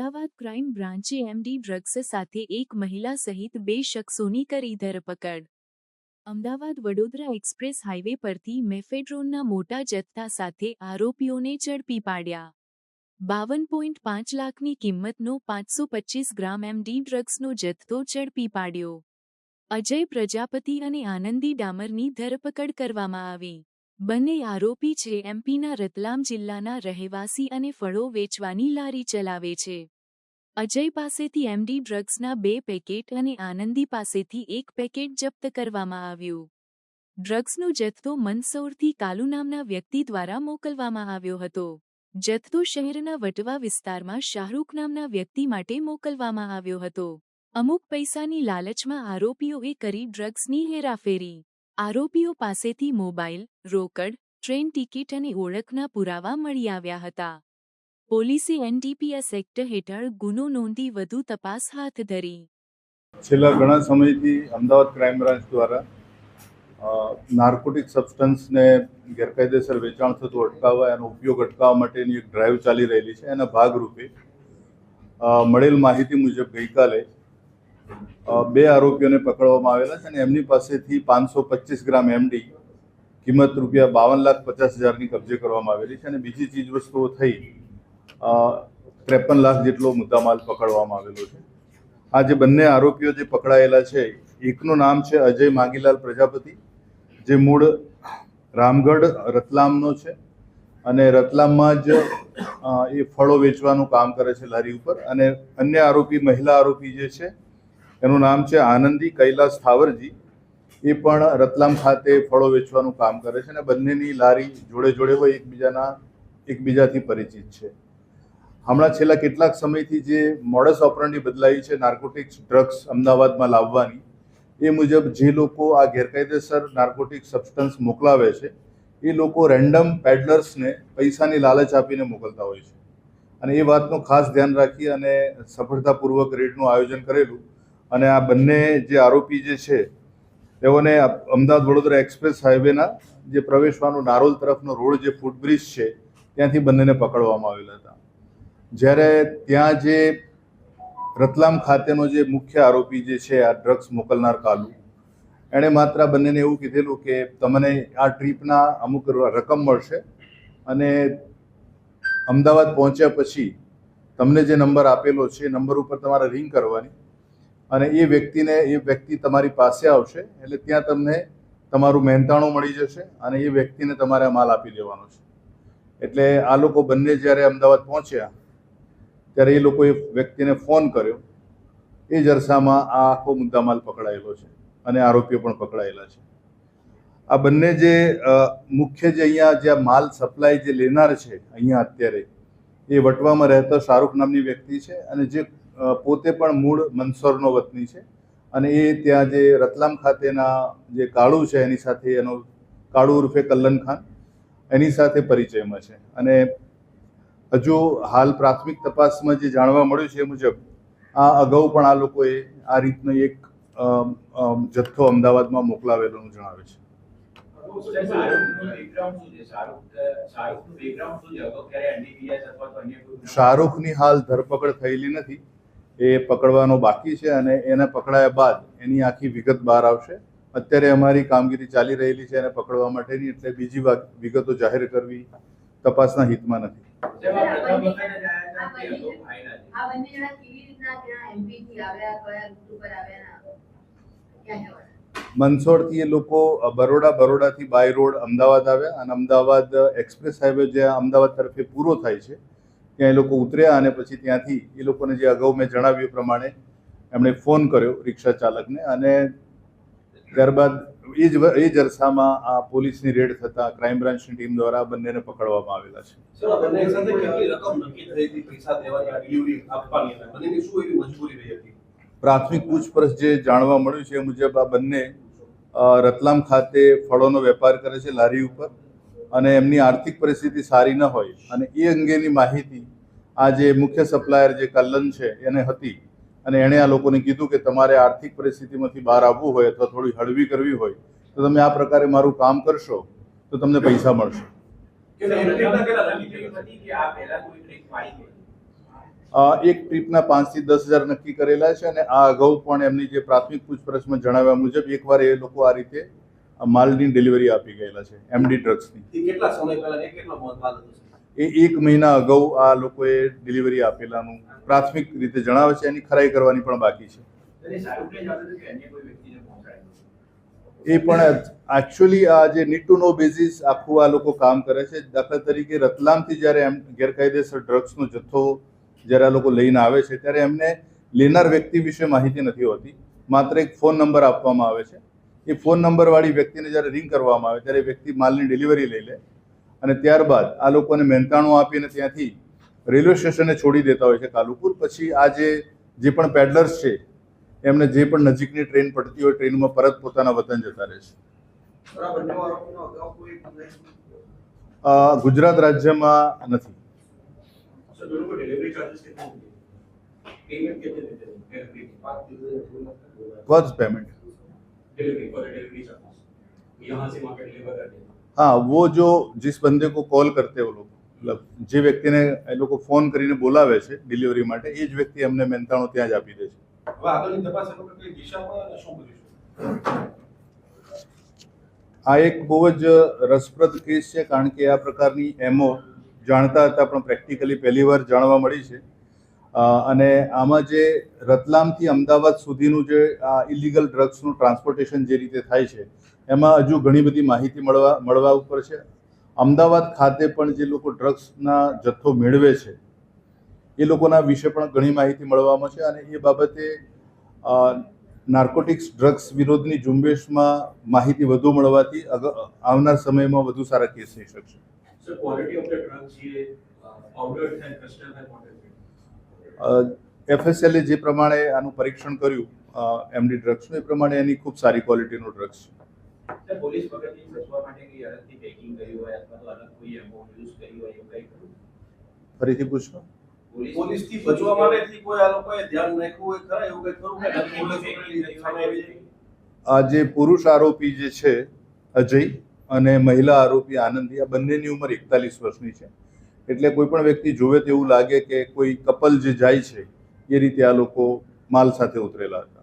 Ahmedabad crime બ્રાન્ચે MD drugs સાથે એક મહિલા સહિત 2 શખ્સોની કરી ધરપકડ। અમદાવાદ વડોદરા એક્સપ્રેસ હાઇવે પરથી મેફેડ્રોનના મોટા જથ્થા સાથે આરોપીઓને ઝડપી પાડ્યા। 52.5 લાખની કિંમતનો 525 ગ્રામ એમડી ડ્રગ્સનો જથ્થો ઝડપી પાડ્યો। અજય પ્રજાપતિ અને આનંદી ડામરની ધરપકડ કરવામાં આવી। બંને આરોપી છે એમપીના રતલામ જિલ્લાના રહેવાસી અને ફળો વેચવાની લારી ચલાવે છે। અજય પાસેથી એમડી ડ્રગ્સના 2 પેકેટ અને આનંદી પાસેથી 1 પેકેટ જપ્ત કરવામાં આવ્યું। ડ્રગ્સનો જથ્થો મંદસૌરથી કાલુ નામના વ્યક્તિ દ્વારા મોકલવામાં આવ્યો હતો। જથ્થો શહેરના વટવા વિસ્તારમાં શાહરૂખ નામના વ્યક્તિ માટે મોકલવામાં આવ્યો હતો। અમુક પૈસાની લાલચમાં આરોપીઓએ કરી ડ્રગ્સની હેરાફેરી। આરોપીઓ પાસેથી મોબાઈલ, રોકડ, ટ્રેન ટિકિટ અને ઓળખના પુરાવા મળી આવ્યા હતા। પોલીસે એનડીપીએસ એક્ટ હેઠળ ગુનો નોંધી વધુ તપાસ હાથ ધરી। છેલ્લા ઘણા સમયથી અમદાવાદ ક્રાઇમ બ્રાન્ચ દ્વારા નાર્કોટિક સબસ્ટન્સને ગેરકાયદેસર વેચાણ થતું અટકાવવા એનો ઉપયોગ અટકાવવા માટેની એક ડ્રાઈવ ચાલી રહેલી છે। એના ભાગરૂપે મળેલ માહિતી મુજબ ગઈકાલે 2 આરોપીઓને પકડવામાં આવેલા છે અને એમની પાસેથી 525 ગ્રામ એમડી કિંમત ₹52,50,000ની કબજે કરવામાં આવેલી છે અને બીજી ચીજવસ્તુઓ થઈ 53 લાખ જેટલો મુદ્દામાલ પકડવામાં આવેલો છે। આ જે બંને આરોપીઓ જે પકડાયેલા છે, એકનું નામ છે અજય માગીલાલ પ્રજાપતિ, જે મૂળ રામગઢ રતલામનો છે અને રતલામમાં જ એ ફળો વેચવાનું કામ કરે છે લારી ઉપર। અને અન્ય આરોપી મહિલા આરોપી જે છે એનું નામ છે આનંદી કૈલાસ થાવરજી, એ પણ રતલામ ખાતે ફળો વેચવાનું કામ કરે છે અને બંનેની લારી જોડે જોડે હોય, એકબીજાથી પરિચિત છે। હમણાં છેલ્લા કેટલાક સમયથી જે મોડસ ઓપરન્ડી બદલાઈ છે નાર્કોટિક્સ ડ્રગ્સ અમદાવાદમાં લાવવાની, એ મુજબ જે લોકો આ ગેરકાયદેસર નાર્કોટિક સબસ્ટન્સ મોકલાવે છે એ લોકો રેન્ડમ પેડલર્સને પૈસાની લાલચ આપીને મોકલતા હોય છે અને એ વાતનું ખાસ ધ્યાન રાખી અને સફળતાપૂર્વક રેડનું આયોજન કરેલું અને આ બંને જે આરોપી જે છે તેઓને અમદાવાદ વડોદરા એક્સપ્રેસ હાઈવેના જે પ્રવેશવાનો નારોલ તરફનો રોડ જે ફૂટબ્રિજ છે ત્યાંથી બંનેને પકડવામાં આવેલા હતા। જ્યારે ત્યાં જે રતલામ ખાતેનો જે મુખ્ય આરોપી જે છે આ ડ્રગ્સ મોકલનાર કાલુ, એણે માત્ર બંનેને એવું કીધેલું કે તમને આ ટ્રીપના અમુક રકમ મળશે અને અમદાવાદ પહોંચ્યા પછી તમને જે નંબર આપેલો છે એ નંબર ઉપર તમારે રિંગ કરવાની અને એ વ્યક્તિ તમારી પાસે આવશે એટલે ત્યાં તમને તમારું મહેનતાણું મળી જશે અને એ વ્યક્તિને તમારે આ માલ આપી દેવાનો છે। એટલે આ લોકો બંને જ્યારે અમદાવાદ પહોંચ્યા ત્યારે એ લોકોએ વ્યક્તિને ફોન કર્યો, એ જ અરસામાં આ આખો મુદ્દામાલ પકડાયેલો છે અને આરોપીઓ પણ પકડાયેલા છે। આ બંને જે મુખ્ય જે અહીંયા જે માલ સપ્લાય જે લેનાર છે અહીંયા અત્યારે, એ વટવામાં રહેતો શાહરૂખ નામની વ્યક્તિ છે અને જે પોતે પણ મૂળ મંદસૌરનો વતની છે અને એ ત્યાં જે રતલામ ખાતેના જે કાળુ છે એની સાથે, એનો કાળુ ઉર્ફે કલ્લન ખાન, એની સાથે પરિચયમાં છે। અને હજુ હાલ પ્રાથમિક તપાસમાં જે જાણવા મળ્યું છે એ મુજબ આ અગાઉ પણ આ લોકોએ આ રીતનો એક જથ્થો અમદાવાદમાં મોકલાવેલોનું જણાવે છે। શાહરૂખની હાલ ધરપકડ થયેલી નથી, એ પકડવાનો બાકી છે અને એને પકડાયા બાદ એની આખી વિગત બહાર આવશે। અત્યારે અમારી કામગીરી ચાલી રહેલી છે એને પકડવા માટેની, એટલે બીજી વિગતો જાહેર કરવી તપાસના હિતમાં નથી। મંદસૌરથી એ લોકો બરોડાથી બાય રોડ અમદાવાદ આવ્યા અને અમદાવાદ એક્સપ્રેસ હાઈવે જે અમદાવાદ તરફે પૂરો થાય છે ત્યાં એ લોકો ઉતર્યા અને પછી ત્યાંથી એ લોકોને જે અગાઉ મેં જણાવ્યું પ્રમાણે એમણે ફોન કર્યો રિક્ષા ચાલકને અને ત્યારબાદ એ જ અરસામાં આ પોલીસની રેડ થતાં ક્રાઇમ બ્રાન્ચની ટીમ દ્વારા બંનેને પકડવામાં આવેલા છે। પ્રાથમિક પૂછપરછ જે જાણવા મળ્યું છે એ મુજબ આ બંને રતલામ ખાતે ફળોનો વેપાર કરે છે લારી ઉપર અને એમની આર્થિક પરિસ્થિતિ સારી ન હોય અને એ અંગેની માહિતી આ જે મુખ્ય સપ્લાયર જે કલ્લન છે એને હતી અને એણે આ લોકોને કીધું કે તમારે આર્થિક પરિસ્થિતિમાંથી બહાર આવવું હોય અથવા થોડી હળવી કરવી હોય તો તમે આ પ્રકારે મારું કામ કરશો તો તમને પૈસા મળશે। એક ટ્રીપના 5 થી 10,000 નક્કી કરેલા છે અને આ અગાઉ પણ એમની જે પ્રાથમિક પૂછપરછમાં જણાવ્યા મુજબ એકવાર એ લોકો આ રીતે માલની ડિલિવરી આપી ગયેલા છે એમડી ડ્રગ્સની. કેટલા સમય પહેલા એ કેટલો માલ હતો? એ 1 મહિના અગાઉ આ લોકોએ ડિલિવરી આપેલાનું પ્રાથમિક રીતે જણાવે છે. એની ખરાઈ કરવાની પણ બાકી છે. એ પણ એકચ્યુઅલી આ જે નીડ ટુ નો બેઝિસ આખું આ લોકો કામ કરે છે. દાખલા તરીકે રતલામથી જ્યારે એમ ગેરકાયદેસર ડ્રગ્સનો જથ્થો જ્યારે આ લોકો લઈને આવે છે ત્યારે એમને લેનાર વ્યક્તિ વિશે માહિતી નથી હોતી. માત્ર એક ફોન નંબર આપવામાં આવે છે. એ ફોન નંબરવાળી વ્યક્તિને જ્યારે રિંગ કરવામાં આવે ત્યારે વ્યક્તિ માલની ડિલિવરી લઈ લે અને ત્યારબાદ આ લોકોને મહેનતાણું આપીને ત્યાંથી રેલવે સ્ટેશને છોડી દેતા હોય છે કાલુપુર. પછી આ જે પણ પેડલર્સ છે એમને જે પણ નજીકની ટ્રેન પડતી હોય ટ્રેનમાં પરત પોતાના વતન જતા રહે છે. ગુજરાત રાજ્યમાં નથી. फर्स्ट पेमेंट हाँ, वो जो जिस बंदे को कॉल करते हैं वो लोग मतलब જે વ્યક્તિને એ લોકો ફોન કરીને બોલાવે છે ડિલિવરી માટે એ જ વ્યક્તિ અમને મહેનતાણું ત્યાં જ આપી દે છે. આ એક બહુ જ રસપ્રદ કેસ છે કારણ કે આ પ્રકારની એમઓ જાણતા હતા પણ પ્રેક્ટિકલી પહેલી વાર જાણવા મળી છે. અને આમાં જે રતલામથી અમદાવાદ સુધીનું જે ઇલીગલ ડ્રગ્સનું ટ્રાન્સપોર્ટેશન જે રીતે થાય છે એમાં હજુ ઘણી બધી માહિતી મળવા ઉપર છે. અમદાવાદ ખાતે પણ જે લોકો ડ્રગ્સના જથ્થો મેળવે છે એ લોકોના વિશે પણ ઘણી માહિતી મળવામાં છે અને એ બાબતે નાર્કોટિક્સ ડ્રગ્સ વિરોધની ઝુંબેશમાં માહિતી વધુ મળવાથી આવનાર સમયમાં વધુ સારા કેસ થઈ શકશે. FSLએ જે પ્રમાણે આનું પરીક્ષણ કર્યું એમડી ડ્રગ્સનું એ પ્રમાણે એની ખૂબ સારી ક્વોલિટીનું ડ્રગ્સ છે. ફરીથી પૂછો. પોલીસથી બચવા માટેથી કોઈ આ લોકોએ ધ્યાન રાખ્યું હોય ખરા એવું કંઈ ખરું કે આ જે પુરુષ આરોપી જે છે અજય અને મહિલા આરોપી આનંદી આ બંનેની ઉંમર 41 વર્ષની છે. એટલે કોઈ પણ વ્યક્તિ જોવે તો એવું લાગે કે કોઈ કપલ જે જાય છે એ રીતે આ લોકો માલ સાથે ઉતરેલા હતા.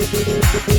Thank you.